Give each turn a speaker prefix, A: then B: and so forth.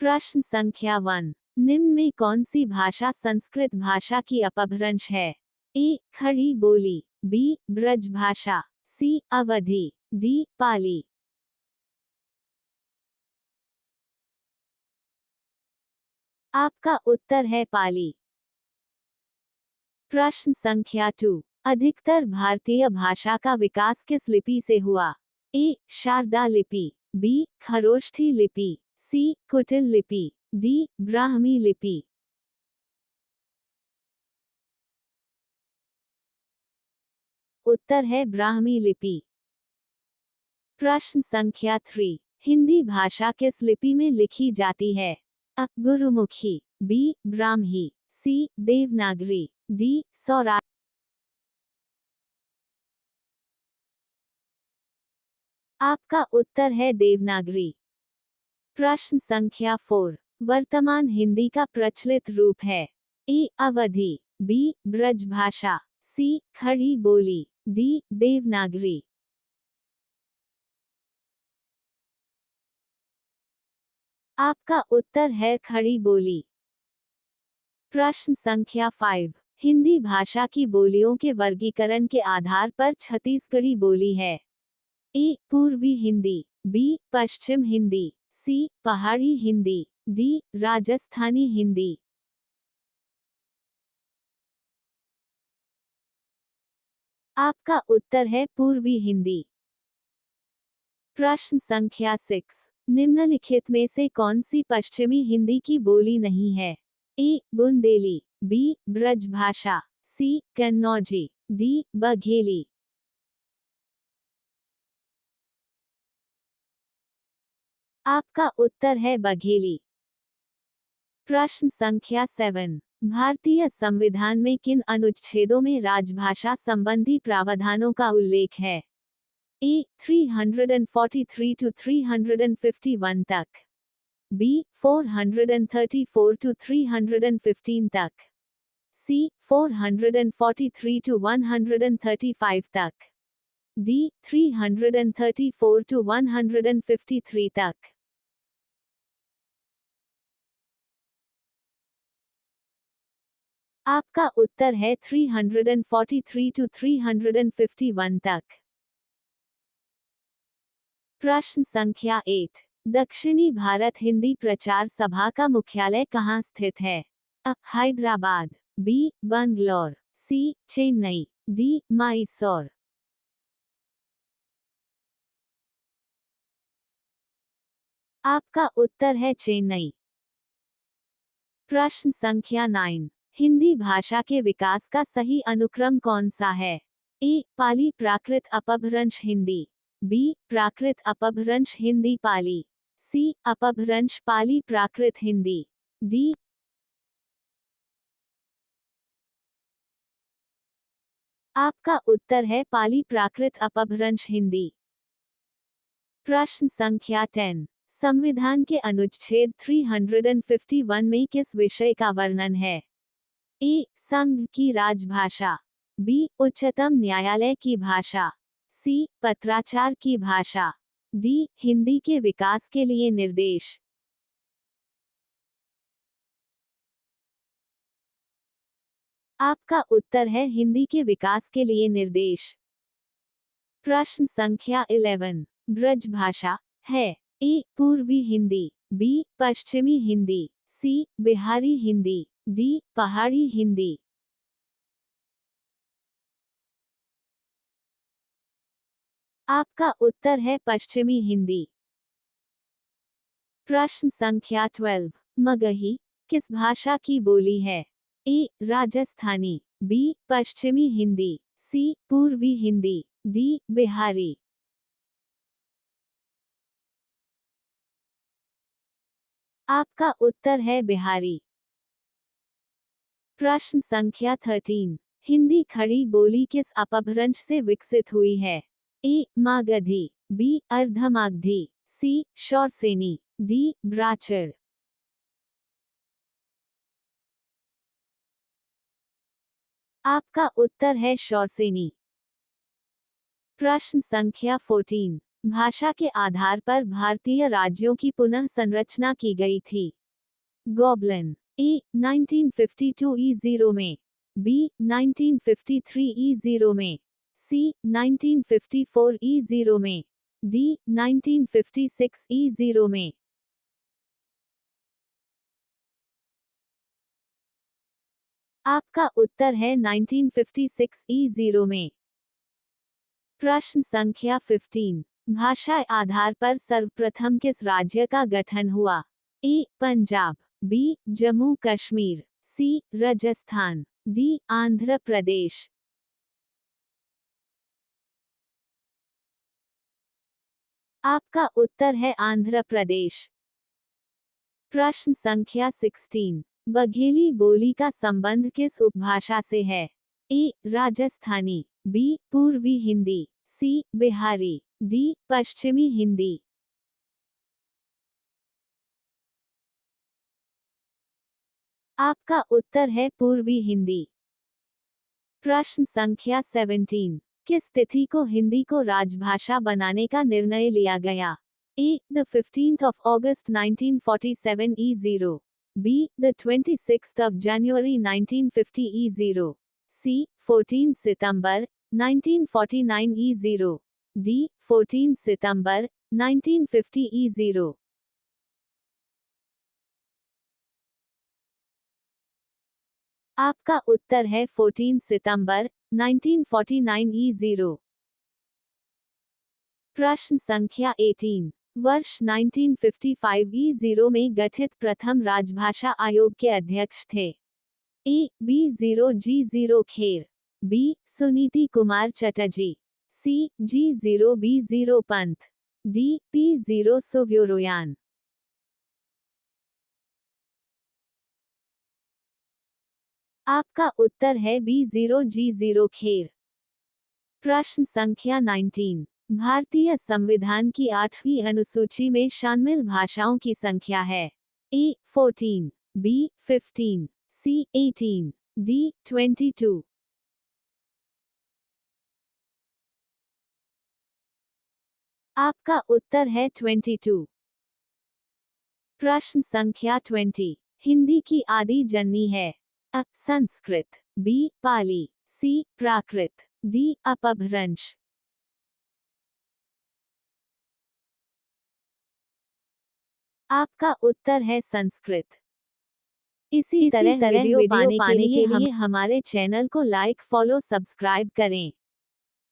A: प्रश्न संख्या 1। निम्न में कौन सी भाषा संस्कृत भाषा की अपभ्रंश है? ए. खड़ी बोली, बी. ब्रज भाषा, सी. अवधी, डी. पाली। आपका उत्तर है पाली। प्रश्न संख्या 2। अधिकतर भारतीय भाषा का विकास किस लिपि से हुआ? ए. शारदा लिपि, बी. खरोष्ठी लिपि, सी. कुटिल लिपि, डी. ब्राह्मी लिपि। उत्तर है ब्राह्मी लिपि। प्रश्न संख्या 3। हिंदी भाषा किस लिपि में लिखी जाती है? अ. गुरुमुखी, बी. ब्राह्मी, सी. देवनागरी, डी. सौराष्ट्र। आपका उत्तर है देवनागरी। प्रश्न संख्या 4। वर्तमान हिंदी का प्रचलित रूप है? ए. अवधी, बी. ब्रज भाषा, सी. खड़ी बोली, डी. देवनागरी। आपका उत्तर है खड़ी बोली। प्रश्न संख्या 5। हिंदी भाषा की बोलियों के वर्गीकरण के आधार पर छत्तीसगढ़ी बोली है? ए. पूर्वी हिंदी, बी. पश्चिम हिंदी, सी. पहाड़ी हिंदी, डी. राजस्थानी हिंदी। आपका उत्तर है पूर्वी हिंदी। प्रश्न संख्या 6। निम्नलिखित में से कौन सी पश्चिमी हिंदी की बोली नहीं है? ए. बुंदेली, बी. ब्रज भाषा, सी. कन्नौजी, डी. बघेली। आपका उत्तर है बघेली। प्रश्न संख्या 7। भारतीय संविधान में किन अनुच्छेदों में राजभाषा संबंधी प्रावधानों का उल्लेख है? ए. 343 to 351 तक, बी. 434 to 315 तक, सी. 443 to 135 तक, डी. 334 to 153 तक। आपका उत्तर है 343 to 351 तक। प्रश्न संख्या 8। दक्षिणी भारत हिंदी प्रचार सभा का मुख्यालय कहाँ स्थित है? अ. हैदराबाद, बी. बंगलौर, सी. चेन्नई, डी. मैसूर। आपका उत्तर है चेन्नई। प्रश्न संख्या 9। हिंदी भाषा के विकास का सही अनुक्रम कौन सा है? ए. पाली प्राकृत अपभ्रंश हिंदी, बी. प्राकृत अपभ्रंश हिंदी पाली, सी. अपभ्रंश पाली प्राकृत हिंदी, डी. आपका उत्तर है पाली प्राकृत अपभ्रंश हिंदी। प्रश्न संख्या 10। संविधान के अनुच्छेद 351 में किस विषय का वर्णन है? ए. संघ की राजभाषा, बी. उच्चतम न्यायालय की भाषा, सी. पत्राचार की भाषा, डी. हिंदी के विकास के लिए निर्देश। आपका उत्तर है हिंदी के विकास के लिए निर्देश। प्रश्न संख्या 11। ब्रज भाषा है? ए. पूर्वी हिंदी, बी. पश्चिमी हिंदी, सी. बिहारी हिंदी, डी. पहाड़ी हिंदी। आपका उत्तर है पश्चिमी हिंदी। प्रश्न संख्या 12। मगही किस भाषा की बोली है? ए. राजस्थानी, बी. पश्चिमी हिंदी, सी. पूर्वी हिंदी, डी. बिहारी। आपका उत्तर है बिहारी। प्रश्न संख्या 13। हिंदी खड़ी बोली किस अपभ्रंश से विकसित हुई है? ए. मागधी, बी. अर्धमागधी, सी. शौरसेनी, डी. ब्राह्मण। आपका उत्तर है शौरसेनी। प्रश्न संख्या 14। भाषा के आधार पर भारतीय राज्यों की पुनः संरचना की गई थी। गॉबलिन ए 1952 E0 में, बी 1953 E0 में, सी 1954 E0 में, डी 1956 E0 में। आपका उत्तर है 1956 E0 में। प्रश्न संख्या 15। भाषा आधार पर सर्वप्रथम किस राज्य का गठन हुआ? ए पंजाब, बी जम्मू कश्मीर, सी राजस्थान, डी आंध्र प्रदेश। आपका उत्तर है आंध्र प्रदेश। प्रश्न संख्या 16। बघेली बोली का संबंध किस उपभाषा से है? ए राजस्थानी, बी पूर्वी हिंदी, सी बिहारी, डी पश्चिमी हिंदी। आपका उत्तर है पूर्वी हिंदी। प्रश्न संख्या 17। किस तिथि को हिंदी को राजभाषा बनाने का निर्णय लिया गया? A the 15th of August 1947 E0, B the 26th of January 1950 E0, C 14 सितंबर 1949 E0, डी 14 सितंबर 1950 E0। आपका उत्तर है 14 सितंबर 1949 E0। प्रश्न संख्या 18। वर्ष 1955 E0 में गठित प्रथम राजभाषा आयोग के अध्यक्ष थे? A B0 G0 Kher, B Suniti Kumar Chatterjee, C G0 B0 Pant, D P0 Subbarayan. आपका उत्तर है B0 G0 खेर। प्रश्न संख्या 19। भारतीय संविधान की 8वीं अनुसूची में शामिल भाषाओं की संख्या है? ए 14, बी 15, सी 18, डी 22। आपका उत्तर है 22। प्रश्न संख्या 20। हिंदी की आदि जननी है? अ संस्कृत, बी पाली, सी प्राकृत, डी अपभ्रंश। आपका उत्तर है संस्कृत। इसी तरह वीडियो पाने के लिए हमारे चैनल को लाइक, फॉलो, सब्सक्राइब करें।